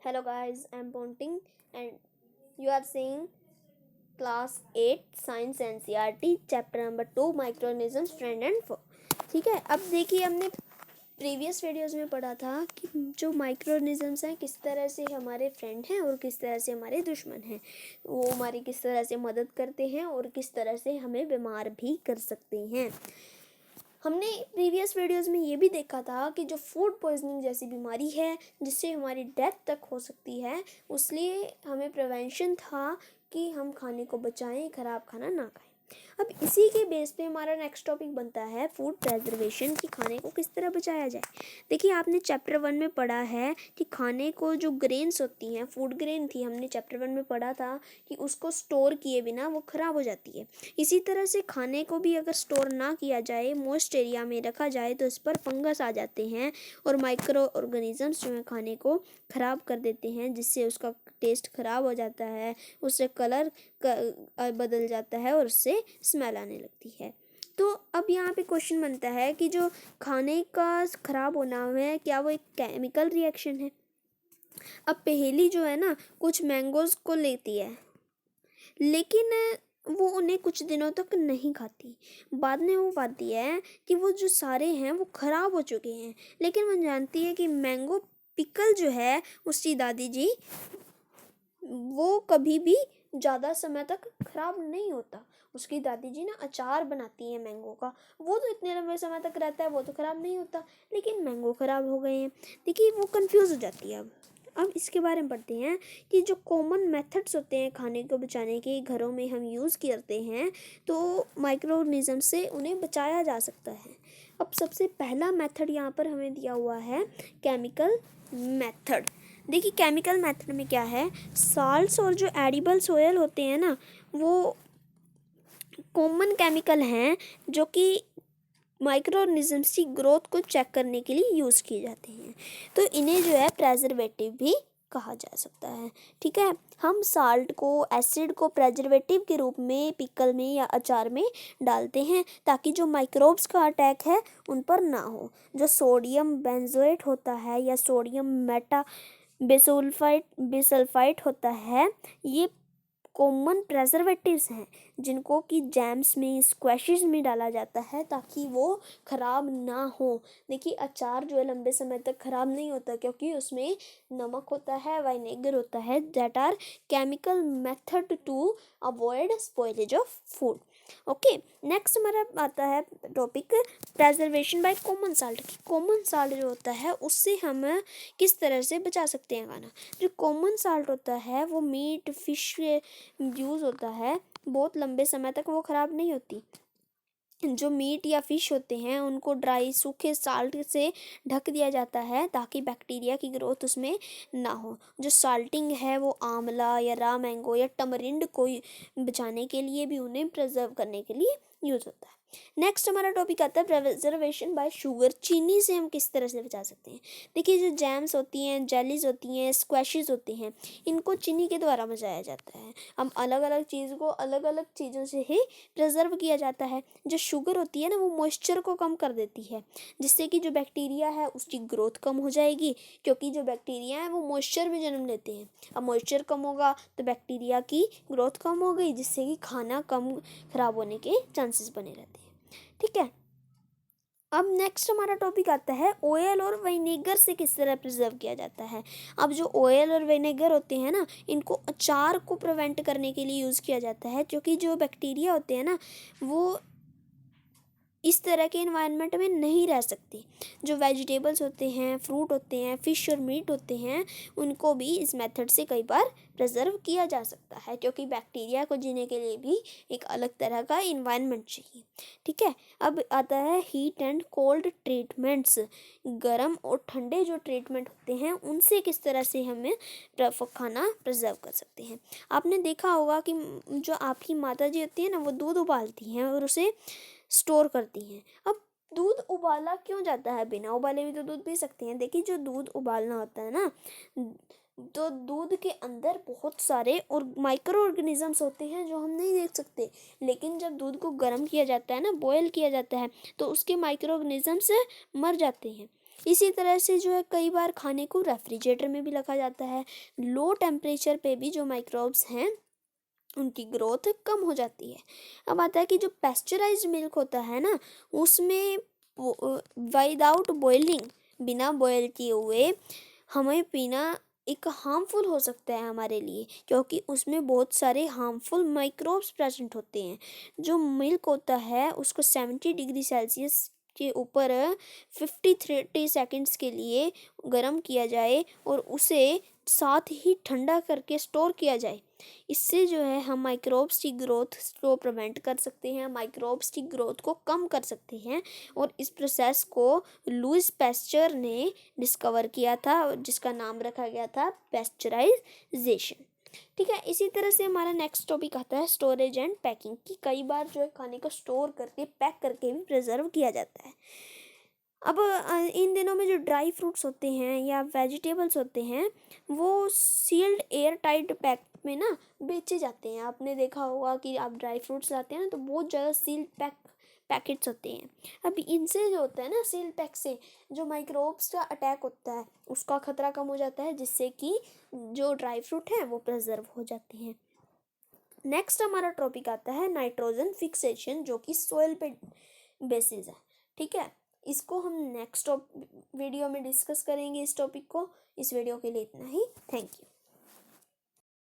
Hello guys, I'm Ponting and you are seeing class 8 Science NCERT chapter number 2 Microorganisms Friend and Foe। ठीक है, अब देखिए हमने previous videos में पढ़ा था कि जो माइक्रोऑर्गेनिजम्स हैं किस तरह से हमारे फ्रेंड हैं और किस तरह से हमारे दुश्मन हैं। वो हमारी किस तरह से मदद करते हैं और किस तरह से हमें बीमार भी कर सकते हैं। हमने प्रीवियस वीडियोस में ये भी देखा था कि जो फूड पॉइजनिंग जैसी बीमारी है जिससे हमारी डेथ तक हो सकती है, उसलिए हमें प्रिवेंशन था कि हम खाने को बचाएं, ख़राब खाना ना खाएं। अब इसी के बेस पे हमारा नेक्स्ट टॉपिक बनता है फूड प्रेजर्वेशन, कि खाने को किस तरह बचाया जाए। देखिए आपने चैप्टर 1 में पढ़ा है कि खाने को जो ग्रेन्स होती हैं, फूड ग्रेन थी, हमने चैप्टर 1 में पढ़ा था कि उसको स्टोर किए बिना वो ख़राब हो जाती है। इसी तरह से खाने को भी अगर स्टोर ना किया जाए, मॉइस्ट एरिया में रखा जाए, तो इस पर फंगस आ जाते हैं और माइक्रो ऑर्गेनिजम्स जो है खाने को ख़राब कर देते हैं, जिससे उसका टेस्ट ख़राब हो जाता है, उससे कलर बदल जाता है और उससे स्मेल आने लगती है। तो अब यहाँ पे क्वेश्चन बनता है कि जो खाने का ख़राब होना है, क्या वो एक केमिकल रिएक्शन है। अब पहेली जो है ना, कुछ मैंगोज़ को लेती है लेकिन वो उन्हें कुछ दिनों तक नहीं खाती। बाद में वो पाती है कि वो जो सारे हैं वो ख़राब हो चुके हैं, लेकिन वो जानती है कि मैंगो पिकल जो है उसकी दादी जी, वो कभी भी ज़्यादा समय तक ख़राब नहीं होता। उसकी दादी जी ना अचार बनाती हैं मैंगो का, वो तो इतने लंबे समय तक रहता है, वो तो ख़राब नहीं होता, लेकिन मैंगो ख़राब हो गए हैं। देखिए वो कंफ्यूज हो जाती है। अब इसके बारे में पढ़ते हैं कि जो कॉमन मेथड्स होते हैं खाने को बचाने के, घरों में हम यूज़ करते हैं तो माइक्रोऑर्गेनिज्म से उन्हें बचाया जा सकता है। अब सबसे पहला मेथड यहाँ पर हमें दिया हुआ है केमिकल मेथड। देखिए केमिकल मेथड में क्या है, साल्ट्स और जो एडिबल सोयल होते हैं ना, वो कॉमन केमिकल हैं जो कि माइक्रोऑर्गेनिजम्स की ग्रोथ को चेक करने के लिए यूज़ किए जाते हैं। तो इन्हें जो है प्रेजर्वेटिव भी कहा जा सकता है। ठीक है, हम साल्ट को, एसिड को प्रेजर्वेटिव के रूप में पिकल में या अचार में डालते हैं ताकि जो माइक्रोब्स का अटैक है उन पर ना हो। जो सोडियम बेंजोएट होता है या सोडियम मेटा बिसल्फाइट होता है, ये कॉमन प्रेजर्वेटिव्स हैं जिनको कि जैम्स में, स्क्वैशेस में डाला जाता है ताकि वो ख़राब ना हो। देखिए अचार जो है लंबे समय तक ख़राब नहीं होता क्योंकि उसमें नमक होता है, वाइनेगर होता है, that are chemical method to avoid spoilage of food. Okay, next हमारा आता है topic preservation by common salt. Common salt जो होता है उससे हम किस तरह से बचा सकते हैं खाना। जो कॉमन साल्ट होता है वो मीट, फिश यूज़ होता है, बहुत लंबे समय तक वो ख़राब नहीं होती। जो मीट या फिश होते हैं उनको ड्राई सूखे साल्ट से ढक दिया जाता है ताकि बैक्टीरिया की ग्रोथ उसमें ना हो। जो साल्टिंग है वो आंवला या रा मैंगो या टमरिंड को बचाने के लिए भी, उन्हें प्रिजर्व करने के लिए यूज़ होता है। नेक्स्ट हमारा टॉपिक आता है प्रिजर्वेशन बाय शुगर। चीनी से हम किस तरह से बचा सकते हैं। देखिए जो जैम्स होती हैं, जेलीज होती हैं, स्क्वैशेस होते हैं, इनको चीनी के द्वारा बचाया जाता है। हम अलग अलग चीज़ को अलग अलग चीज़ों से ही प्रिजर्व किया जाता है। जो शुगर होती है ना, वो मॉइस्चर को कम कर देती है, जिससे कि जो बैक्टीरिया है उसकी ग्रोथ कम हो जाएगी, क्योंकि जो बैक्टीरिया है वो मॉइस्चर में जन्म लेते हैं। अब मॉइस्चर कम होगा तो बैक्टीरिया की ग्रोथ कम हो गई, जिससे कि खाना कम ख़राब होने के चांसेस बने रहते हैं। ठीक है, अब नेक्स्ट हमारा टॉपिक आता है ऑयल और विनेगर से किस तरह प्रिजर्व किया जाता है। अब जो ऑयल और विनेगर होते हैं ना, इनको अचार को प्रिवेंट करने के लिए यूज़ किया जाता है, क्योंकि जो बैक्टीरिया होते हैं ना वो इस तरह के इन्वायरमेंट में नहीं रह सकती। जो वेजिटेबल्स होते हैं, फ्रूट होते हैं, फ़िश और मीट होते हैं, उनको भी इस मेथड से कई बार प्रिजर्व किया जा सकता है, क्योंकि बैक्टीरिया को जीने के लिए भी एक अलग तरह का इन्वायरमेंट चाहिए। ठीक है, अब आता है हीट एंड कोल्ड ट्रीटमेंट्स। गर्म और ठंडे जो ट्रीटमेंट होते हैं उनसे किस तरह से हमें खाना प्रिजर्व कर सकते हैं। आपने देखा होगा कि जो आपकी माता जी होती है ना, वो दूध उबालती हैं और उसे स्टोर करती हैं। अब दूध उबाला क्यों जाता है, बिना उबाले भी तो दूध पी सकते हैं। देखिए जो दूध उबालना होता है ना, तो दूध के अंदर बहुत सारे और माइक्रो ऑर्गेनिजम्स होते हैं जो हम नहीं देख सकते, लेकिन जब दूध को गर्म किया जाता है ना, बॉयल किया जाता है, तो उसके माइक्रो ऑर्गेनिजम्स मर जाते हैं। इसी तरह से जो है कई बार खाने को रेफ्रिजरेटर में भी रखा जाता है। लो टेम्परेचर पे भी जो माइक्रोब्स हैं उनकी ग्रोथ कम हो जाती है। अब आता है कि जो पेस्चराइज्ड मिल्क होता है ना, उसमें विदाउट बॉइलिंग, बिना बॉयल किए हुए हमें पीना एक हार्मफुल हो सकता है हमारे लिए, क्योंकि उसमें बहुत सारे हार्मफुल माइक्रोब्स प्रेजेंट होते हैं। जो मिल्क होता है उसको 70 डिग्री सेल्सियस के ऊपर 50-30 सेकेंड्स के लिए गर्म किया जाए और उसे साथ ही ठंडा करके स्टोर किया जाए। इससे जो है हम माइक्रोब्स की ग्रोथ को प्रिवेंट कर सकते हैं, माइक्रोब्स की ग्रोथ को कम कर सकते हैं। और इस प्रोसेस को लुईस पैस्चर ने डिस्कवर किया था, जिसका नाम रखा गया था पेस्चराइजेशन। ठीक है, इसी तरह से हमारा नेक्स्ट टॉपिक आता है स्टोरेज एंड पैकिंग की। कई बार जो है खाने को स्टोर करके पैक करके भी प्रिजर्व किया जाता है। अब इन दिनों में जो ड्राई फ्रूट्स होते हैं या वेजिटेबल्स होते हैं वो सील्ड एयर टाइट पैक में ना बेचे जाते हैं। आपने देखा होगा कि आप ड्राई फ्रूट्स लाते हैं ना तो बहुत ज़्यादा सील्ड पैकेट्स होते हैं। अब इनसे जो होता है ना, सील्ड पैक से जो माइक्रोब्स का अटैक होता है उसका खतरा कम हो जाता है, जिससे कि जो ड्राई फ्रूट है वो प्रिजर्व हो जाते हैं। नेक्स्ट हमारा टॉपिक आता है नाइट्रोजन फिक्सेशन, जो कि सोयल पे बेसिस है। ठीक है, इसको हम नेक्स्ट वीडियो में डिस्कस करेंगे इस टॉपिक को। इस वीडियो के लिए इतना ही। Thank you.